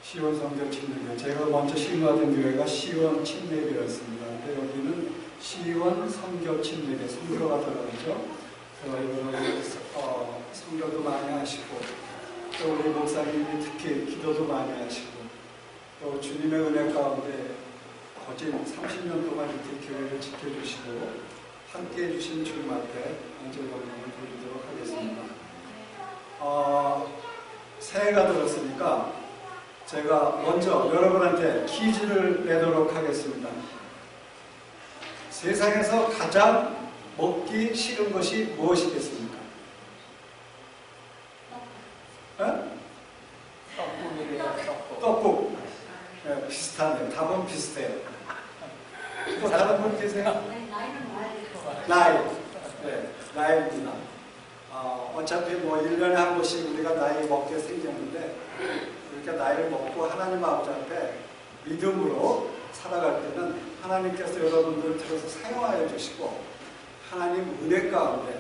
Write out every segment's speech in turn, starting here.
시원 성교 침례교. 제가 먼저 신고하던 교회가 시원 침례교였습니다. 근데 여기는 시원 성교 침례교, 성교가 들어가죠. 이거는 성교도 많이 하시고, 또 우리 목사님이 특히 기도도 많이 하시고, 또 주님의 은혜 가운데 거진 30년 동안 이렇게 교회를 지켜주시고 함께 해주신 주님 앞에 언제나 영광을 돌리도록 하겠습니다. 새해가 들었으니까 제가 먼저 여러분한테 퀴즈를 내도록 하겠습니다. 세상에서 가장 먹기 싫은 것이 무엇이겠습니까? 떡국. 네, 비슷하네요. 답은 비슷해요. 또 다른 분 계세요? 나이. 네, 나이입니다. 어차피 뭐 1년에 한 번씩 우리가 나이 먹게 생겼는데, 이렇게 나이를 먹고 하나님 아버지 앞에 믿음으로 살아갈 때는 하나님께서 여러분들을 들어서 사용하여 주시고, 하나님 은혜 가운데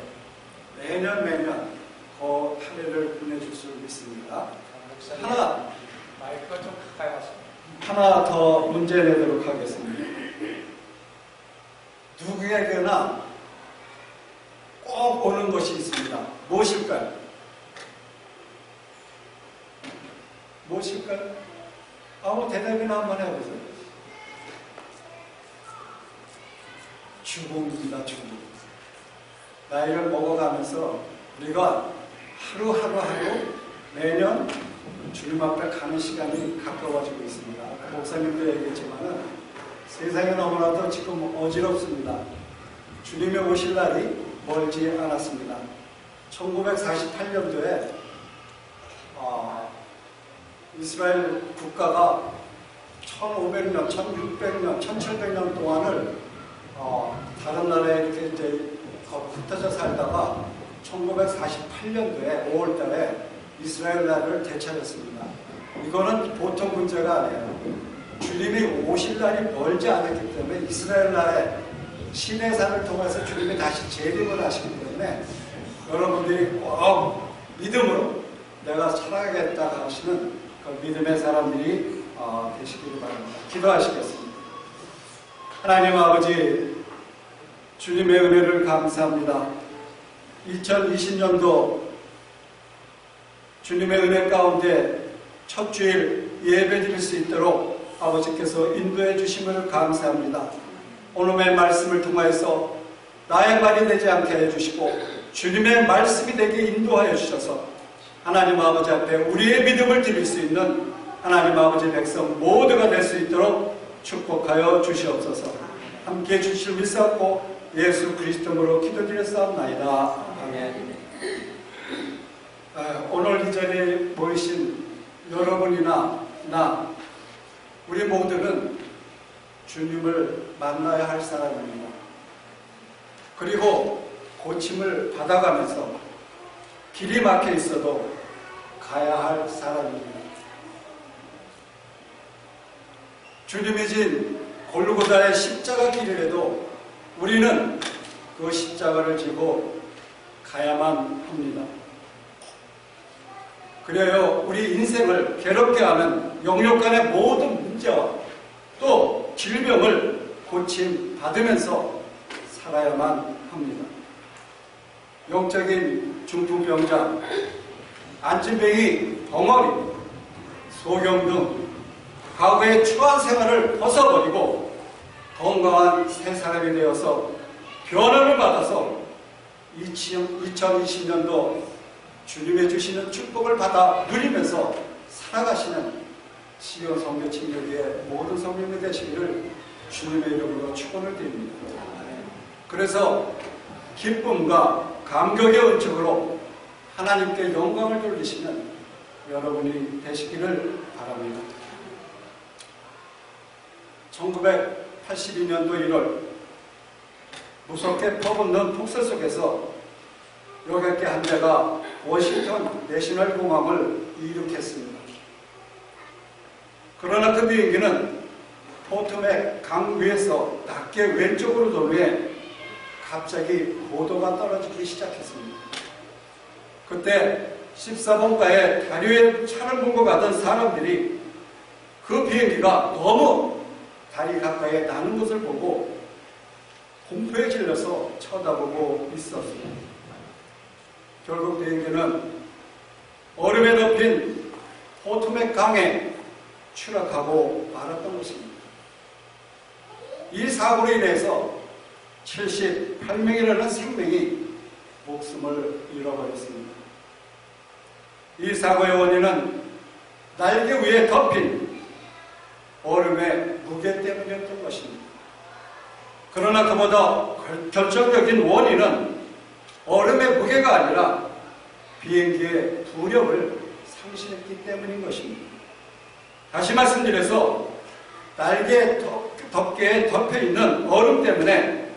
매년 그 한 해를 보내줄 수 있습니다. 마이크가 좀 가까이 왔습니다. 하나 더 문제 내도록 하겠습니다. 누구에게나 꼭 오는 것이 있습니다. 무엇일까요? 무엇일까요? 아무 대답이나 한번 해보세요. 죽음입니다. 죽음. 나이를 먹어가면서 우리가 하루 매년 주님 앞에 가는 시간이 가까워지고 있습니다. 목사님도 얘기했지만은 세상에 너무나도 지금 어지럽습니다. 주님이 오실 날이 멀지 않았습니다. 1948년도에 이스라엘 국가가 1500년, 1600년, 1700년 동안을 다른 나라에 이렇게 이제 흩어져 살다가 1948년도에 5월달에 이스라엘 나라를 되찾았습니다. 이거는 보통 문제가 아니에요. 주님이 오실 날이 멀지 않았기 때문에 이스라엘 나라의 시내산을 통해서 주님이 다시 재림을 하시기 때문에 여러분들이 꼭 믿음으로 내가 살아가겠다 하시는 그 믿음의 사람들이 되시기를 바랍니다. 기도하시겠습니다. 하나님 아버지, 주님의 은혜를 감사합니다. 2020년도 주님의 은혜 가운데 첫 주일 예배 드릴 수 있도록 아버지께서 인도해 주심을 감사합니다. 오늘의 말씀을 통하여서 나의 말이 되지 않게 해주시고 주님의 말씀이 되게 인도하여 주셔서 하나님 아버지 앞에 우리의 믿음을 드릴 수 있는 하나님 아버지 백성 모두가 될 수 있도록 축복하여 주시옵소서. 함께해 주실 믿사옵고 예수 그리스도로 기도드렸사옵나이다. 아멘. 오늘 이 자리에 모이신 여러분이나 나, 우리 모두는 주님을 만나야 할 사람입니다. 그리고 고침을 받아가면서 길이 막혀 있어도 가야 할 사람입니다. 주님이 진 골고다의 십자가 길이라도 우리는 그 십자가를 지고 가야만 합니다. 그래요, 우리 인생을 괴롭게 하는 영육간의 모든 문제와 또 질병을 고침 받으면서 살아야만 합니다. 영적인 중풍병자, 안진뱅이, 벙어리, 소경 등 과거의 추한 생활을 벗어버리고 건강한 새 사람이 되어서 변화를 받아서 2020년도 주님의 주시는 축복을 받아 누리면서 살아가시는 시온 성교 침례교회 모든 성도님이 되시기를 주님의 이름으로 축원을 드립니다. 그래서 기쁨과 감격의 은총으로 하나님께 영광을 돌리시는 여러분이 되시기를 바랍니다. 1982년도 1월 무섭게 퍼붓는 폭설 속에서 여객기 한 대가 워싱턴 내셔널 공항을 이륙했습니다. 그러나 그 비행기는 포트맥 강 위에서 낮게 왼쪽으로 도루에 갑자기 고도가 떨어지기 시작했습니다. 그때 14번가에 다리에 차를 몰고 가던 사람들이 그 비행기가 너무 다리 가까이에 나는 것을 보고 공포에 질려서 쳐다보고 있었습니다. 결국 비행기는 얼음에 덮인 포토맥 강에 추락하고 말았던 것입니다. 이 사고로 인해서 78명이라는 생명이 목숨을 잃어버렸습니다. 이 사고의 원인은 날개 위에 덮인 얼음의 무게 때문이었던 것입니다. 그러나 그보다 결정적인 원인은 얼음의 무게가 아니라 비행기의 부력을 상실했기 때문인 것입니다. 다시 말씀드려서 날개 덮개에 덮여있는 얼음 때문에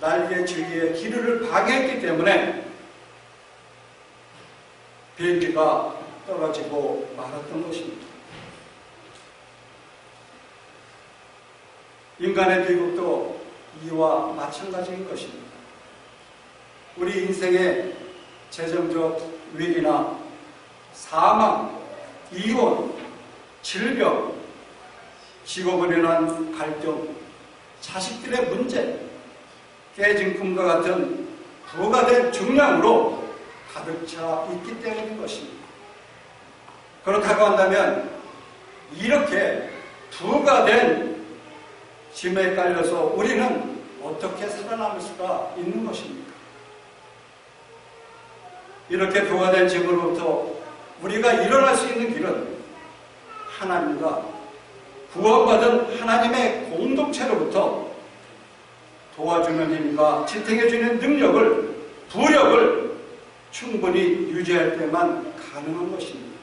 날개 주위의 기류를 방해했기 때문에 비행기가 떨어지고 말았던 것입니다. 인간의 비극도 이와 마찬가지인 것입니다. 우리 인생의 재정적 위기나 사망, 이혼, 질병, 직업으로 인한 갈등, 자식들의 문제, 깨진 꿈과 같은 부가된 중량으로 가득 차 있기 때문인 것입니다. 그렇다고 한다면 이렇게 부가된 짐에 깔려서 우리는 어떻게 살아남을 수가 있는 것입니까? 이렇게 부가된 짐으로부터 우리가 일어날 수 있는 길은 하나님과 구원받은 하나님의 공동체로부터 도와주는 힘과 지탱해주는 능력을, 부력을 충분히 유지할 때만 가능한 것입니다.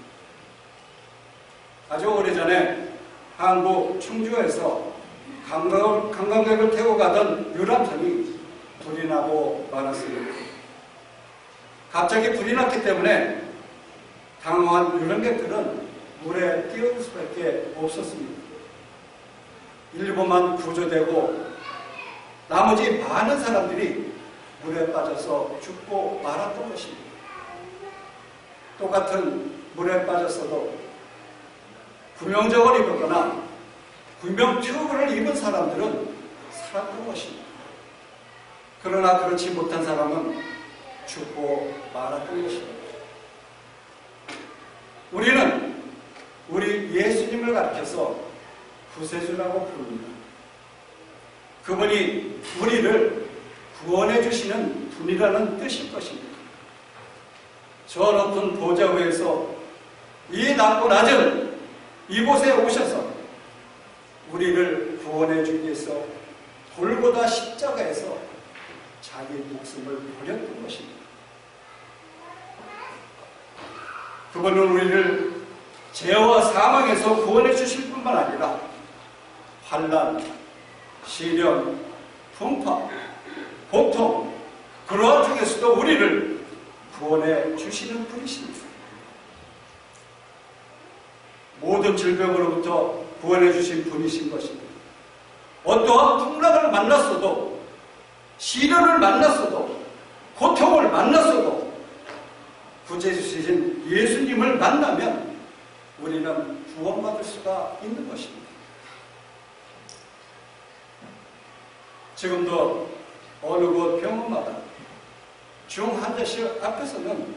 아주 오래전에 한국 충주에서 관광객을 태우고 가던 유람선이 불이 나고 말았습니다. 갑자기 불이 났기 때문에 당황한 유람객들은 물에 뛰어들 수밖에 없었습니다. 일부만 구조되고 나머지 많은 사람들이 물에 빠져서 죽고 말았던 것입니다. 똑같은 물에 빠졌어도 구명정을 입었거나 구명 튜브를 입은 사람들은 살았던 것입니다. 그러나 그렇지 못한 사람은 죽고 말았던 것입니다. 우리는 우리 예수님을 가리켜서 구세주라고 부릅니다. 그분이 우리를 구원해 주시는 분이라는 뜻일 것입니다. 저 높은 보좌 위에서 이 낮고 낮은 이곳에 오셔서 우리를 구원해 주기 위해서 골고다 십자가에서 자기 목숨을 버렸던 것입니다. 그분은 우리를 죄와 사망에서 구원해 주실 뿐만 아니라 환난, 시련, 풍파, 고통, 그러한 중에서도 우리를 구원해 주시는 분이십니다. 모든 질병으로부터 구원해 주신 분이신 것입니다. 어떠한 풍랑을 만났어도, 시련을 만났어도, 고통을 만났어도 구제해 주신 예수님을 만나면 우리는 구원받을 수가 있는 것입니다. 지금도 어느 곳 병원마다 중 환자실 앞에서는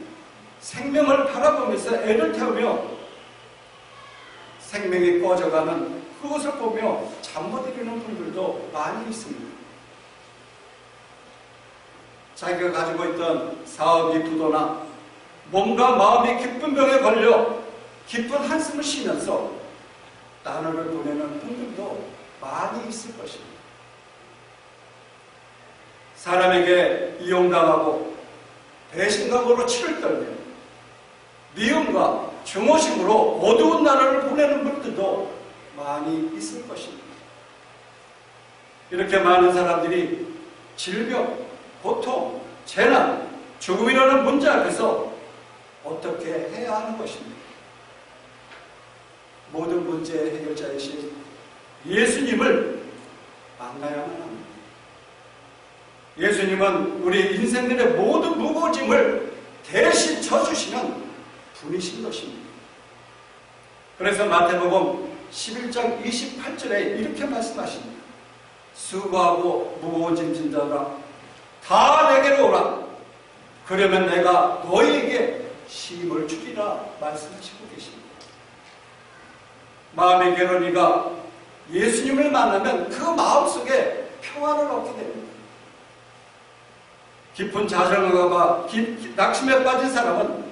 생명을 바라보면서 애를 태우며 생명이 꺼져가는 그것을 보며 잠 못 이루는 분들도 많이 있습니다. 자기가 가지고 있던 사업이 부도나 몸과 마음이 기쁜 병에 걸려 기쁜 한숨을 쉬면서 나날을 보내는 분들도 많이 있을 것입니다. 사람에게 이용당하고 배신감으로 치를 떨며 미움과 증오심으로 어두운 나날을 보내는 분들도 많이 있을 것입니다. 이렇게 많은 사람들이 질병, 고통, 재난, 죽음이라는 문제 앞에서 어떻게 해야 하는 것입니까? 모든 문제의 해결자이신 예수님을 만나야만 합니다. 예수님은 우리 인생들의 모든 무거운 짐을 대신 져주시는 분이신 것입니다. 그래서 마태복음 11장 28절에 이렇게 말씀하십니다. 수고하고 무거운 짐진 자들아 다 내게로 오라. 그러면 내가 너희에게 쉼을 주리라 말씀하시고 계십니다. 마음의 게으르니가 예수님을 만나면 그 마음속에 평안을 얻게 됩니다. 깊은 자정과 낙심에 빠진 사람은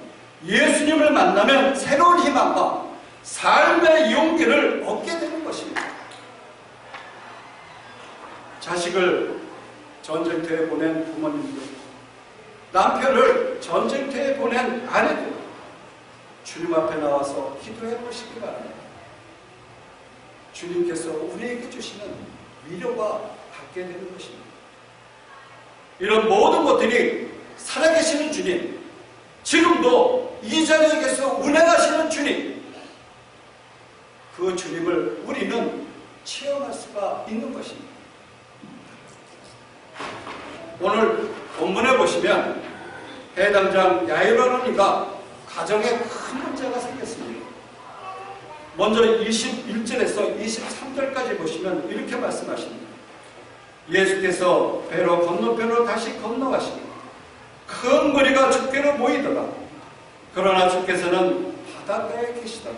예수님을 만나면 새로운 희망과 삶의 용기를 얻게 되는 것입니다. 자식을 전쟁터에 보낸 부모님들, 남편을 전쟁터에 보낸 아내들, 주님 앞에 나와서 기도해 보시기 바랍니다. 주님께서 우리에게 주시는 위로가 갖게 되는 것입니다. 이런 모든 것들이 살아계시는 주님, 지금도 이 자리에 계셔 운행하시는 주님, 그 주님을 우리는 체험할 수가 있는 것입니다. 오늘 본문에 보시면 해당장 야이로라는 이가 가정에 큰 문제가 생겼습니다. 먼저 21절에서 23절까지 보시면 이렇게 말씀하십니다. 예수께서 배로 건너편으로 다시 건너가시니 큰 무리가 주께로 모이더라. 그러나 주께서는 바닷가에 계시더라.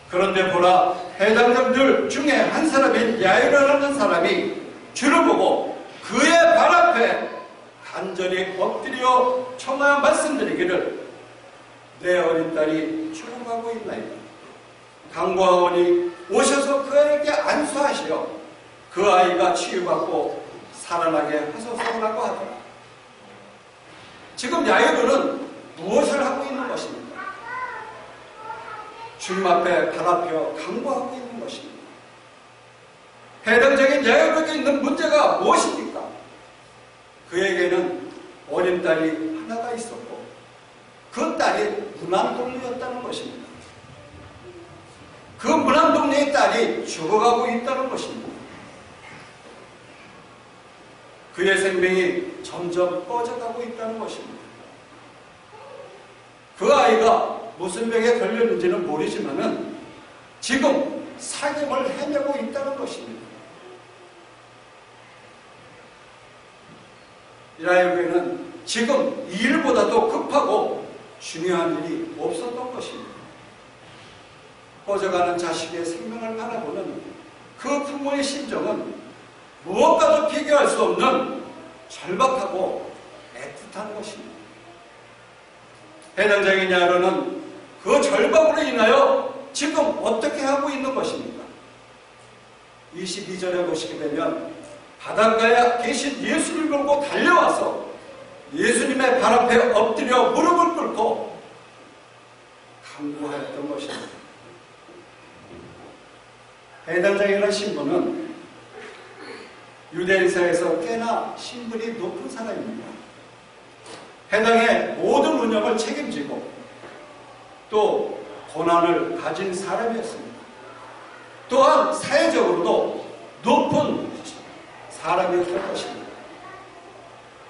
그런데 보라, 해당장들 중에 한 사람인 야이로라는 사람이 주를 보고 그의 발 앞에 간절히 엎드려 청하여 말씀드리기를 내 어린 딸이 죽어가고 있나이다. 간구하오니 오셔서 그 아이에게 안수하시어 그 아이가 치유받고 살아나게 하소서라고 하더라. 지금 야이로는 무엇을 하고 있는 것입니까? 주님 앞에 발 앞에 간구하고 있는 것입니다. 해당적인 야이로에게 있는 문제가 무엇입니까? 그에게는 어린 딸이 하나가 있었고 그 딸이 무난동리였다는 것입니다. 그 무난동리의 딸이 죽어가고 있다는 것입니다. 그의 생명이 점점 꺼져가고 있다는 것입니다. 그 아이가 무슨 병에 걸렸는지는 모르지만은 지금 사경을 헤매고 있다는 것입니다. 야이로에게는 지금 이 일보다도 급하고 중요한 일이 없었던 것입니다. 꺼져가는 자식의 생명을 바라보는 그 부모의 심정은 무엇과도 비교할 수 없는 절박하고 애틋한 것입니다. 해당장인 야이로는 그 절박으로 인하여 지금 어떻게 하고 있는 것입니까? 22절에 보시게 되면 바닷가에 계신 예수님을 보고 달려와서 예수님의 발 앞에 엎드려 무릎을 꿇고 간구하였던 것입니다. 해당장이라는 신분은 유대인사에서 꽤나 신분이 높은 사람입니다. 해당의 모든 운영을 책임지고 또 권한을 가진 사람이었습니다. 또한 사회적으로도 높은 사람이었던 것입니다.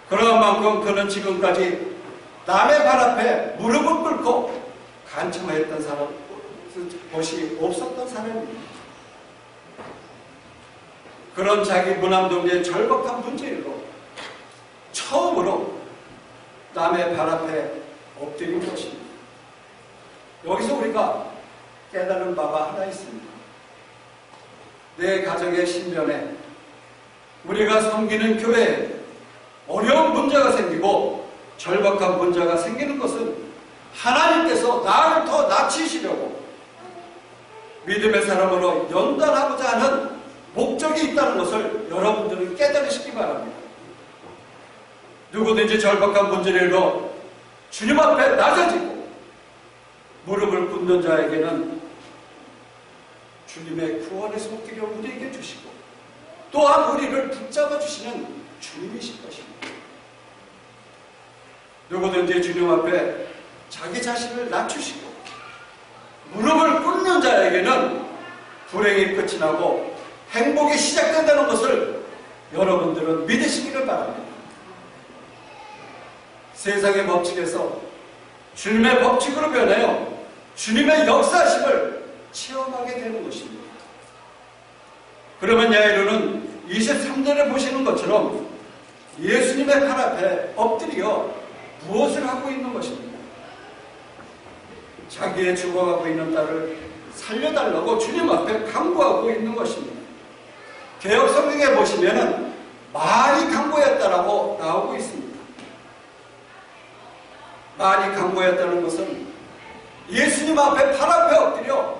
그런 만큼 그는 지금까지 남의 발 앞에 무릎을 꿇고 간청했던 사람, 것이 없었던 사람입니다. 그런 자기 무난동리의 절박한 문제로 처음으로 남의 발 앞에 엎드린 것입니다. 여기서 우리가 깨달은 바가 하나 있습니다. 내 가정의 신변에 우리가 섬기는 교회에 어려운 문제가 생기고 절박한 문제가 생기는 것은 하나님께서 나를 더 낮추시려고 믿음의 사람으로 연단하고자 하는 목적이 있다는 것을 여러분들은 깨달으시기 바랍니다. 누구든지 절박한 문제로 주님 앞에 낮아지고 무릎을 꿇는 자에게는 주님의 구원의 손길을 우리에게 주시고 또한 우리를 붙잡아 주시는 주님이실 것입니다. 누구든지 주님 앞에 자기 자신을 낮추시고 무릎을 꿇는 자에게는 불행이 끝이 나고 행복이 시작된다는 것을 여러분들은 믿으시기를 바랍니다. 세상의 법칙에서 주님의 법칙으로 변하여 주님의 역사심을 체험하게 되는 것입니다. 그러면 야이로는 23절에 보시는 것처럼 예수님의 팔 앞에 엎드려 무엇을 하고 있는 것입니까? 자기의 죽어가고 있는 딸을 살려달라고 주님 앞에 간구하고 있는 것입니다. 개역 성경에 보시면은 많이 간구했다라고 나오고 있습니다. 많이 간구했다는 것은 예수님 앞에 팔 앞에 엎드려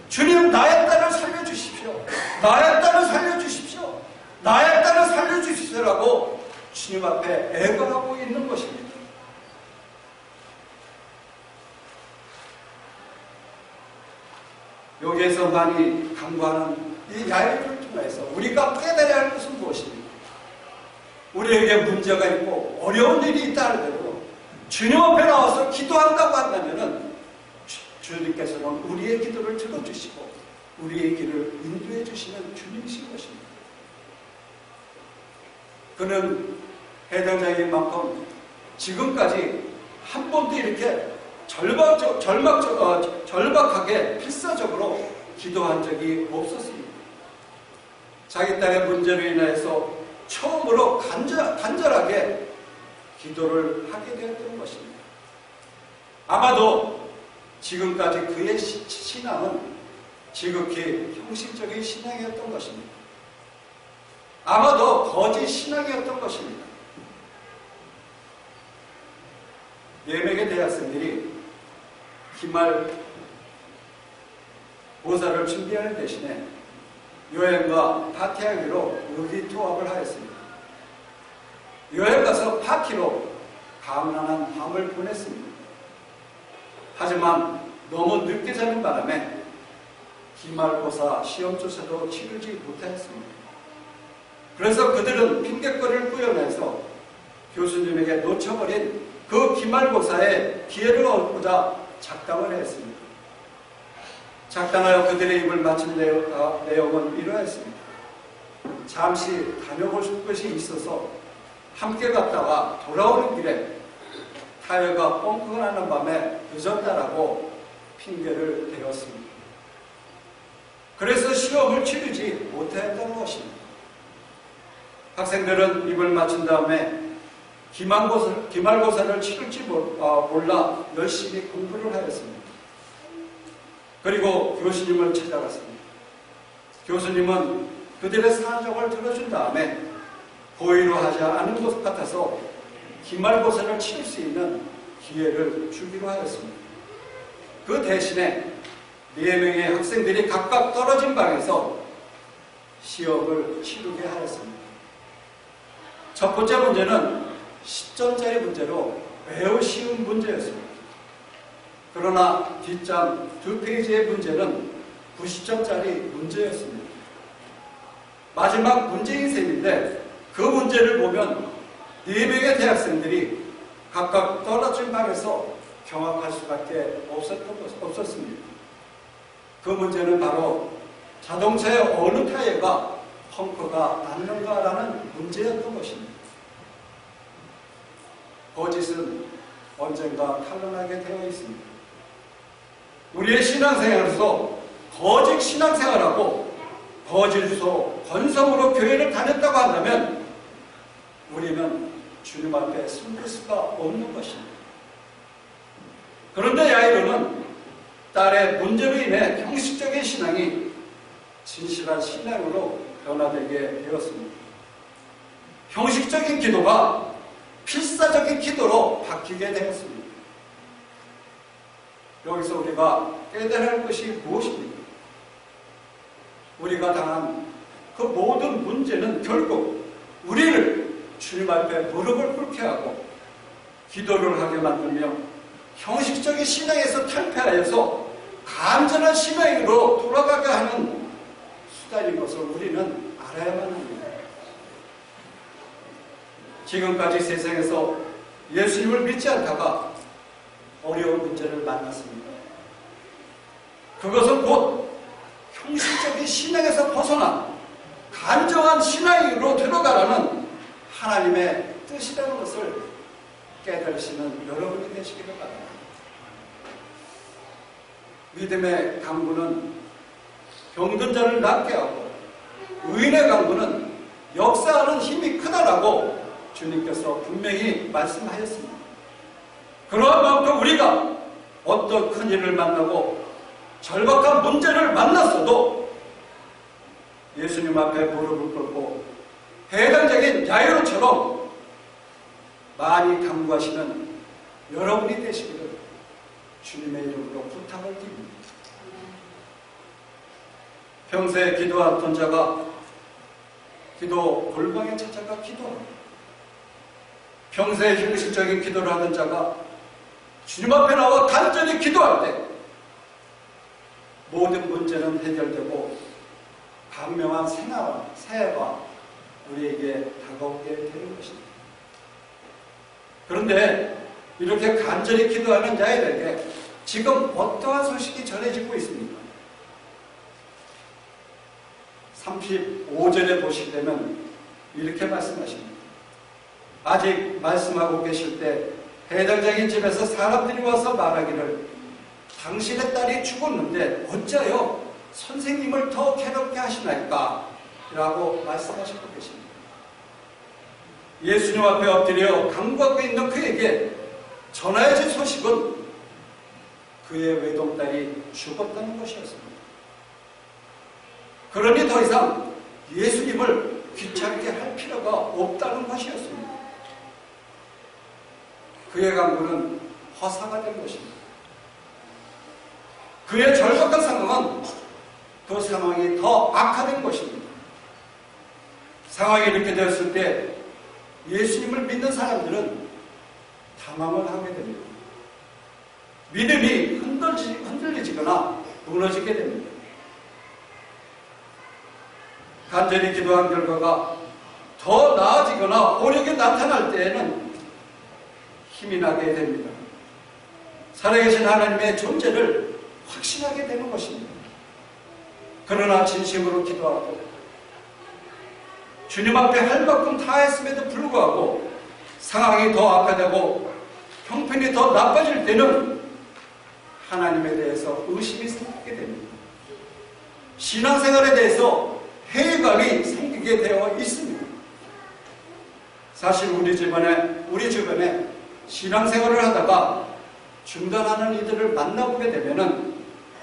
주님 나의 딸을 살려주십시오. 나의 딸을 살려주십시오. 나의 딸을 살려주십시오라고 주님 앞에 애걸하고 있는 것입니다. 여기에서 많이 간구하는 이 야이로를 통해서 우리가 깨달아야 할 것은 무엇입니까? 우리에게 문제가 있고 어려운 일이 있다 하더라도 주님 앞에 나와서 기도한다고 한다면 주님께서는 우리의 기도를 들어주시고 우리의 길을 인도해 주시는 주님이신 것입니다. 그는 해당자인 만큼 지금까지 한 번도 이렇게 절박하게 필사적으로 기도한 적이 없었습니다. 자기 딸의 문제로 인해서 처음으로 간절하게 기도를 하게 되었던 것입니다. 아마도 지금까지 그의 신앙은 지극히 형식적인 신앙이었던 것입니다. 아마도 거짓 신앙이었던 것입니다. 예명의 대학생들이 기말 고사를 준비하는 대신에 여행과 파티하기로 의기투합을 하였습니다. 여행 가서 파티로 가난한 밤을 보냈습니다. 하지만 너무 늦게 자는 바람에 기말고사 시험조차도 치르지 못하였습니다. 그래서 그들은 핑계거리를 꾸며내서 교수님에게 놓쳐버린 그 기말고사의 기회를 얻고자 작당을 했습니다. 작당하여 그들의 입을 맞춘 내용은 이러했습니다. 잠시 다녀볼 것이 있어서 함께 갔다가 돌아오는 길에 타이어가 뻥뻥 나는 밤에 늦었다라고 핑계를 대었습니다. 그래서 시험을 치르지 못했다는 것입니다. 학생들은 입을 맞춘 다음에 기말고사를 치를지 몰라 열심히 공부를 하였습니다. 그리고 교수님을 찾아갔습니다. 교수님은 그들의 사정을 들어준 다음에 고의로 하지 않은 것 같아서 기말고사를 치를 수 있는 기회를 주기로 하였습니다. 그 대신에 4명의 학생들이 각각 떨어진 방에서 시험을 치르게 하였습니다. 첫 번째 문제는 10점짜리 문제로 매우 쉬운 문제였습니다. 그러나 뒷장 2페이지의 문제는 90점짜리 문제였습니다. 마지막 문제인 셈인데 그 문제를 보면 4명의 대학생들이 각각 떨어진 방에서 경악할 수밖에 없었습니다. 그 문제는 바로 자동차의 어느 타이어가 펑크가 났는가라는 문제였던 것입니다. 거짓은 언젠가 탄로나게 되어 있습니다. 우리의 신앙생활에서 거짓 신앙생활하고 거짓으로 건성으로 교회를 다녔다고 한다면 우리는 주님 앞에 숨길 수가 없는 것입니다. 그런데 야이로는 딸의 문제로 인해 형식적인 신앙이 진실한 신앙으로 변화되게 되었습니다. 형식적인 기도가 필사적인 기도로 바뀌게 되었습니다. 여기서 우리가 깨달아야 할 것이 무엇입니까? 우리가 당한 그 모든 문제는 결국 우리를 주님 앞에 무릎을 꿇게 하고 기도를 하게 만들며 형식적인 신앙에서 탈피하여서 간절한 신앙으로 돌아가게 하는 수단인 것을 우리는 알아야만 합니다. 지금까지 세상에서 예수님을 믿지 않다가 어려운 문제를 만났습니다. 그것은 곧 형식적인 신앙에서 벗어나 간절한 신앙으로 들어가라는 하나님의 뜻이라는 것을 깨달으시는 여러분이 되시기를 바랍니다. 믿음의 강구는 병든 자를 낫게 하고 의인의 강구는 역사하는 힘이 크다라고 주님께서 분명히 말씀하셨습니다. 그러한 만큼 우리가 어떤 큰 일을 만나고 절박한 문제를 만났어도 예수님 앞에 무릎을 꿇고 해당적인 야이로처럼 많이 간구하시는 여러분이 되시기를 주님의 이름으로 부탁을 드립니다. 평소에 기도했던 자가 기도 골방에 찾아가 기도합니다. 평소에 형식적인 기도를 하던 자가 주님 앞에 나와 간절히 기도할 때 모든 문제는 해결되고 광명한 새해가 우리에게 다가오게 되는 것입니다. 그런데 이렇게 간절히 기도하는 자들에게 지금 어떠한 소식이 전해지고 있습니까? 35절에 보시려면 이렇게 말씀하십니다. 아직 말씀하고 계실 때 해당적인 집에서 사람들이 와서 말하기를 당신의 딸이 죽었는데 어찌하여 선생님을 더 괴롭게 하시나이까? 라고 말씀하시고 계십니다. 예수님 앞에 엎드려 간구하고 있는 그에게 전하여진 소식은 그의 외동딸이 죽었다는 것이었습니다. 그러니 더 이상 예수님을 귀찮게 할 필요가 없다는 것이었습니다. 그의 간구는 허사가 된 것입니다. 그의 절박한 상황은 그 상황이 더 악화된 것입니다. 상황이 이렇게 되었을 때 예수님을 믿는 사람들은 당황을 하게 됩니다. 믿음이 흔들리거나 무너지게 됩니다. 간절히 기도한 결과가 더 나아지거나 오력이 나타날 때에는 힘이 나게 됩니다. 살아계신 하나님의 존재를 확신하게 되는 것입니다. 그러나 진심으로 기도하고 주님 앞에 할 만큼 다 했음에도 불구하고 상황이 더 악화되고 형편이 더 나빠질 때는 하나님에 대해서 의심이 생기게 됩니다. 신앙생활에 대해서 회의감이 생기게 되어 있습니다. 사실 우리 주변에 신앙생활을 하다가 중단하는 이들을 만나보게 되면은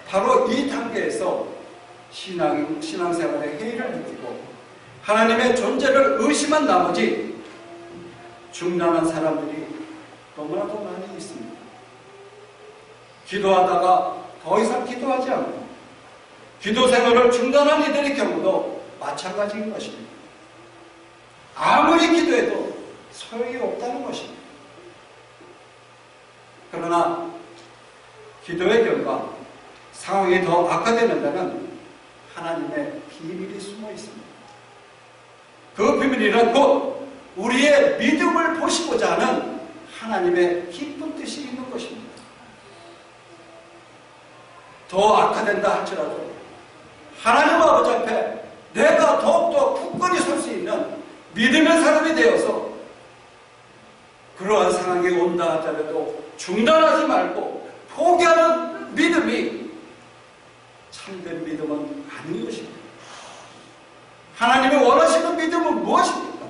바로 이 단계에서 신앙생활의 회의를 느끼고 하나님의 존재를 의심한 나머지 중단한 사람들이 너무나도 많이 있습니다. 기도하다가 더 이상 기도하지 않고 기도 생활을 중단한 이들의 경우도 마찬가지인 것입니다. 아무리 기도해도 소용이 없다는 것입니다. 그러나 기도의 결과 상황이 더 악화되는 데는 하나님의 비밀이 숨어 있습니다. 그 비밀이란 곧 우리의 믿음을 보시고자 하는 하나님의 깊은 뜻이 있는 것입니다. 더 악화된다 할지라도 하나님 아버지 앞에 내가 더욱더 굳건히 설 수 있는 믿음의 사람이 되어서 그러한 상황이 온다 하더라도 중단하지 말고 포기하는 믿음이 참된 믿음은 아닌 것입니다. 하나님이 원하시는 믿음은 무엇입니까?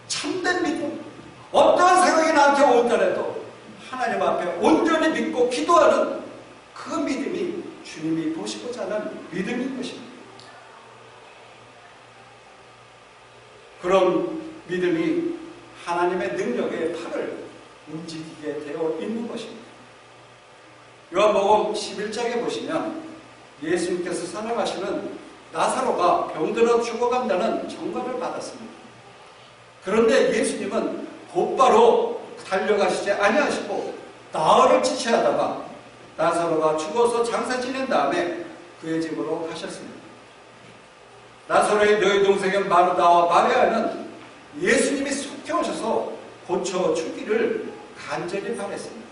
참된 믿음. 어떠한 상황이 나한테 오더라도 하나님 앞에 온전히 믿고 기도하는 그 믿음이 주님이 보시고자 하는 믿음인 것입니다. 그런 믿음이 하나님의 능력의 팔을 움직이게 되어 있는 것입니다. 요한복음 11장에 보시면 예수님께서 사랑하시는 나사로가 병들어 죽어간다는 정감을 받았습니다. 그런데 예수님은 곧바로 달려가시지 아니하시고 나흘을 지체하다가 나사로가 죽어서 장사 지낸 다음에 그의 집으로 가셨습니다. 나사로의 너희 동생인 마르다와 마리아는 예수님이 속히 오셔서 고쳐주기를 간절히 바랬습니다.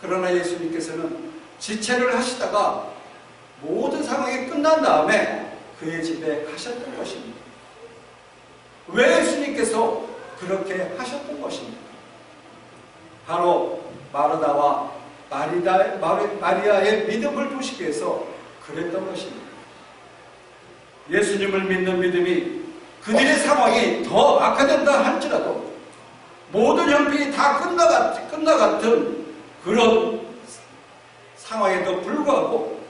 그러나 예수님께서는 지체를 하시다가 모든 상황이 끝난 다음에 그의 집에 가셨던 것입니다. 왜 예수님께서 그렇게 하셨던 것입니까? 바로 마르다와 마리아의 믿음을 보시기 위해서 그랬던 것입니다. 예수님을 믿는 믿음이 그들의 상황이 더 악화된다 할지라도 모든 형편이 다 끝나갔던 그런 상황에도 불구하고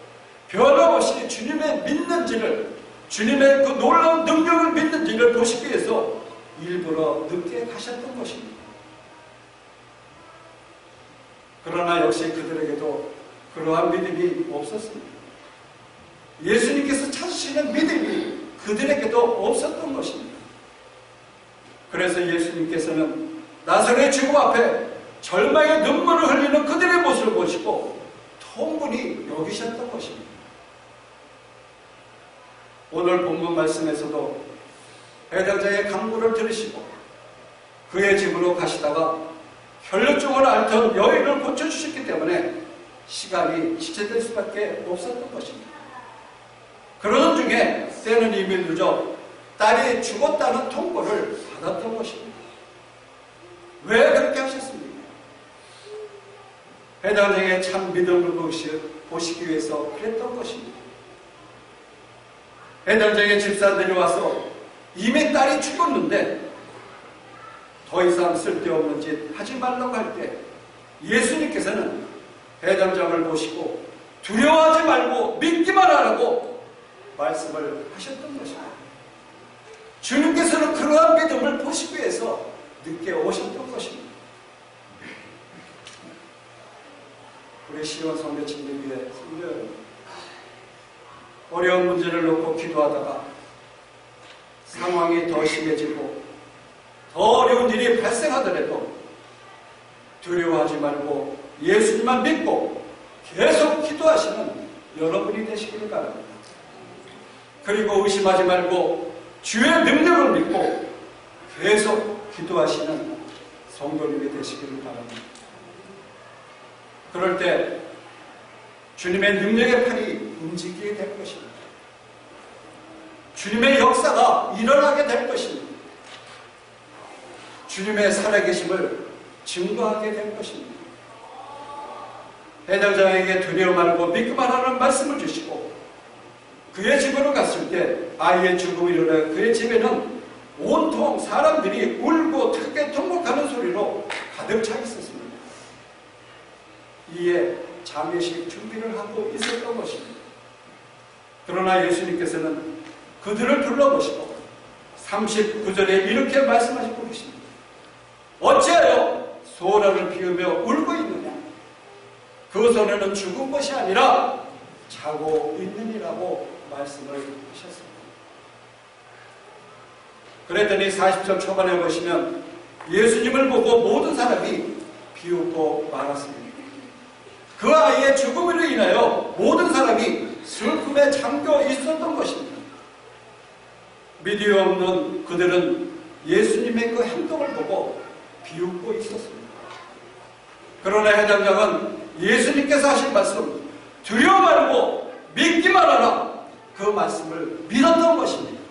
변함없이 주님의 믿는지를, 주님의 그 놀라운 능력을 믿는지를 보시기 위해서 일부러 늦게 가셨던 것입니다. 그러나 역시 그들에게도 그러한 믿음이 없었습니다. 예수님께서 찾으시는 믿음이 그들에게도 없었던 것입니다. 그래서 예수님께서는 나사렛의 죽음 앞에 절망의 눈물을 흘리는 그들의 모습을 보시고 통분히 여기셨던 것입니다. 오늘 본문 말씀에서도 해당자의 강구를 들으시고 그의 집으로 가시다가 혈루증을 앓던 여인을 고쳐주셨기 때문에 시간이 지체될 수밖에 없었던 것입니다. 그러던 중에 때는 이미 늦어 딸이 죽었다는 통보를 받았던 것입니다. 왜 그렇게 하셨습니까? 해당자의 참 믿음을 보시기 위해서 그랬던 것입니다. 해당자의 집사들이 와서 이미 딸이 죽었는데 더 이상 쓸데없는 짓 하지 말라고 할 때 예수님께서는 해당장을 보시고 두려워하지 말고 믿기만 하라고 말씀을 하셨던 것입니다. 주님께서는 그러한 믿음을 보시기 위해서 늦게 오셨던 것입니다. 우리 시원 성도님들 위해 어려운 문제를 놓고 기도하다가 상황이 더 심해지고 더 어려운 일이 발생하더라도 두려워하지 말고 예수님만 믿고 계속 기도하시는 여러분이 되시기를 바랍니다. 그리고 의심하지 말고 주의 능력을 믿고 계속 기도하시는 성도님이 되시기를 바랍니다. 그럴 때 주님의 능력의 팔이 움직이게 될 것입니다. 주님의 역사가 일어나게 될 것입니다. 주님의 살아계심을 증거하게 될 것입니다. 해당자에게 두려워 말고 믿기만 하라는 말씀을 주시고 그의 집으로 갔을 때 아이의 죽음이 일어나 그의 집에는 온통 사람들이 울고 크게 통곡하는 소리로 가득 차 있었습니다. 이에 장례식 준비를 하고 있었던 것입니다. 그러나 예수님께서는 그들을 둘러보시고 39절에 이렇게 말씀하시고 계십니다. 어찌하여 소라를 피우며 울고 있느냐? 그 소녀는 죽은 것이 아니라 자고 있느니라고 말씀을 하셨습니다. 그랬더니 40절 초반에 보시면 예수님을 보고 모든 사람이 비웃고 말았습니다. 그 아이의 죽음으로 인하여 모든 사람이 슬픔에 잠겨 있었던 것입니다. 믿음 없는 그들은 예수님의 그 행동을 보고 비웃고 있었습니다. 그러나 해당장은 예수님께서 하신 말씀, 두려워 말고 믿기만 하라, 그 말씀을 믿었던 것입니다.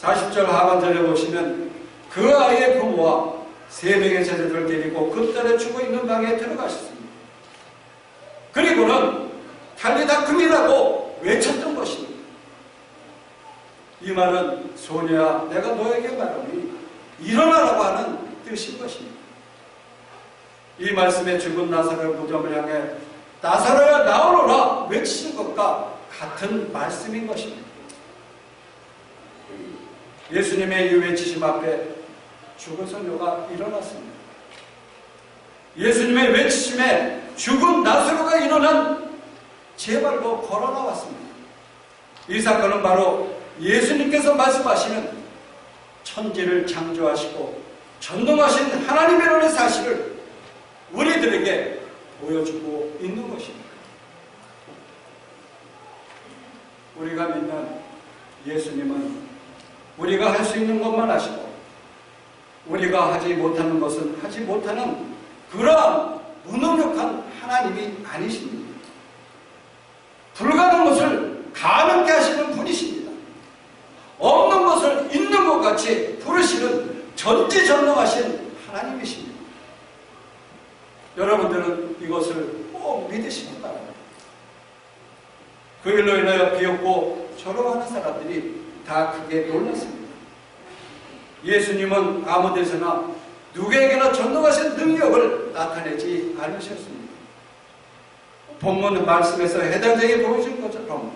40절 하반절에 보시면 그 아이의 부모와 3명의 제자들을 데리고 급달에 죽어 있는 방에 들어가셨습니다. 그리고는 달리다 쿰이라고 외쳤던 것입니다. 이 말은 소녀야 내가 너에게 말하니 일어나라고 하는 뜻인 것입니다. 이 말씀에 죽은 나사로의 무덤을 향해 나사로야 나오너라 외치신 것과 같은 말씀인 것입니다. 예수님의 이 외치심 앞에 죽은 소녀가 일어났습니다. 예수님의 외치심에 죽은 나사로가 일어난 제 발로 걸어 나왔습니다. 이 사건은 바로 예수님께서 말씀하시는 천지를 창조하시고 전능하신 하나님이라는 사실을 우리들에게 보여주고 있는 것입니다. 우리가 믿는 예수님은 우리가 할 수 있는 것만 하시고 우리가 하지 못하는 것은 하지 못하는 그러한 무능력한 하나님이 아니십니다. 불가능한 것을 가능케 하시는 분이십니다. 없는 것을 있는 것 같이 부르시는 전지전능하신 하나님이십니다. 여러분들은 이것을 꼭 믿으시기 바랍니다. 그 일로 인하여 비웃고 조롱하는 사람들이 다 크게 놀랐습니다. 예수님은 아무 데서나 누구에게나 전능하신 능력을 나타내지 않으셨습니다. 본문 말씀에서 해당장이 보여준 것처럼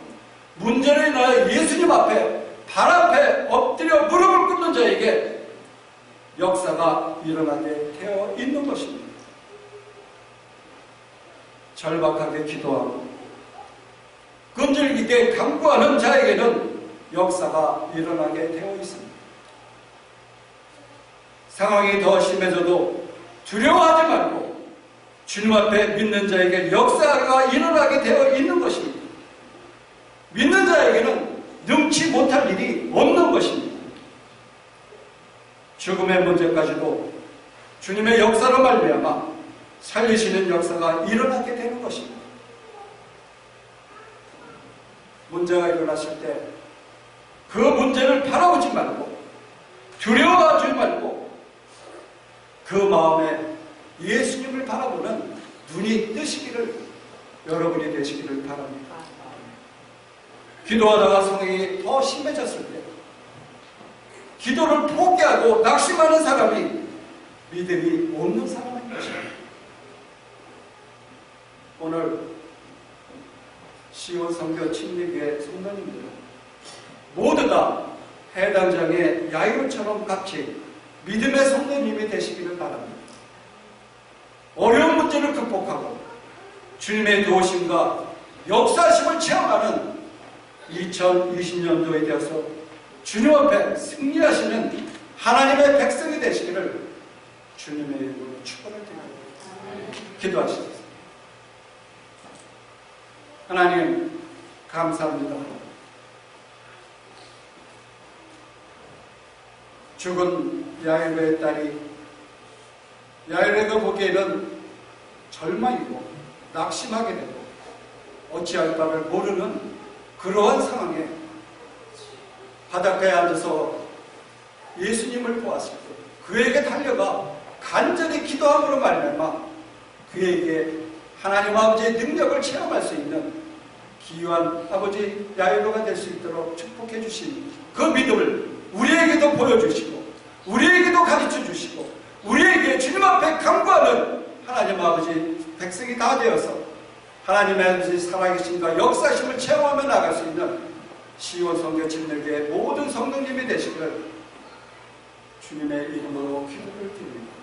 문제로 인하여 예수님 앞에 발 앞에 엎드려 무릎을 꿇는 자에게 역사가 일어나게 되어 있는 것입니다. 절박하게 기도하고 끈질기게 간구하는 자에게는 역사가 일어나게 되어 있습니다. 상황이 더 심해져도 두려워하지 말고 주님 앞에 믿는 자에게 역사가 일어나게 되어 있는 것입니다. 믿는 자에게는 능치 못할 일이 없는 것입니다. 죽음의 문제까지도 주님의 역사로 말미암아 살리시는 역사가 일어나게 되는 것입니다. 문제가 일어났을 때 그 문제를 바라보지 말고 두려워하지 말고 그 마음에 예수님을 바라보는 눈이 뜨시기를 여러분이 되시기를 바랍니다. 기도하다가 상황이 더 심해졌을 때 기도를 포기하고 낙심하는 사람이 믿음이 없는 사람인 것입니다. 오늘 시온 선교 침례교회 성도님들은 모두 다 해당장의 야이로처럼 같이 믿음의 성도님이 되시기를 바랍니다. 어려운 문제를 극복하고 주님의 도우심과 역사심을 체험하는 2020년도에 되어서 주님 앞에 승리하시는 하나님의 백성이 되시기를 주님의 이름으로 축원을 드립니다. 기도하시겠습니다. 하나님 감사합니다. 죽은 야이로의 딸이 야이로가 보기에는 절망이고 낙심하게 되고 어찌할 바를 모르는 그러한 상황에 바닷가에 앉아서 예수님을 보았을 때 그에게 달려가 간절히 기도함으로 말미암아 그에게 하나님 아버지의 능력을 체험할 수 있는 귀한 아버지 야이로가 될 수 있도록 축복해 주신 그 믿음을 우리에게도 보여주시고 우리에게도 가르쳐 주시고 우리에게 주님 앞에 간구하는 하나님 아버지 백성이 다 되어서 하나님의 아버지 살아계심과 역사심을 체험하며 나갈 수 있는 시온 선교 침례교회 모든 성도님이 되시기를 주님의 이름으로 기도를 드립니다.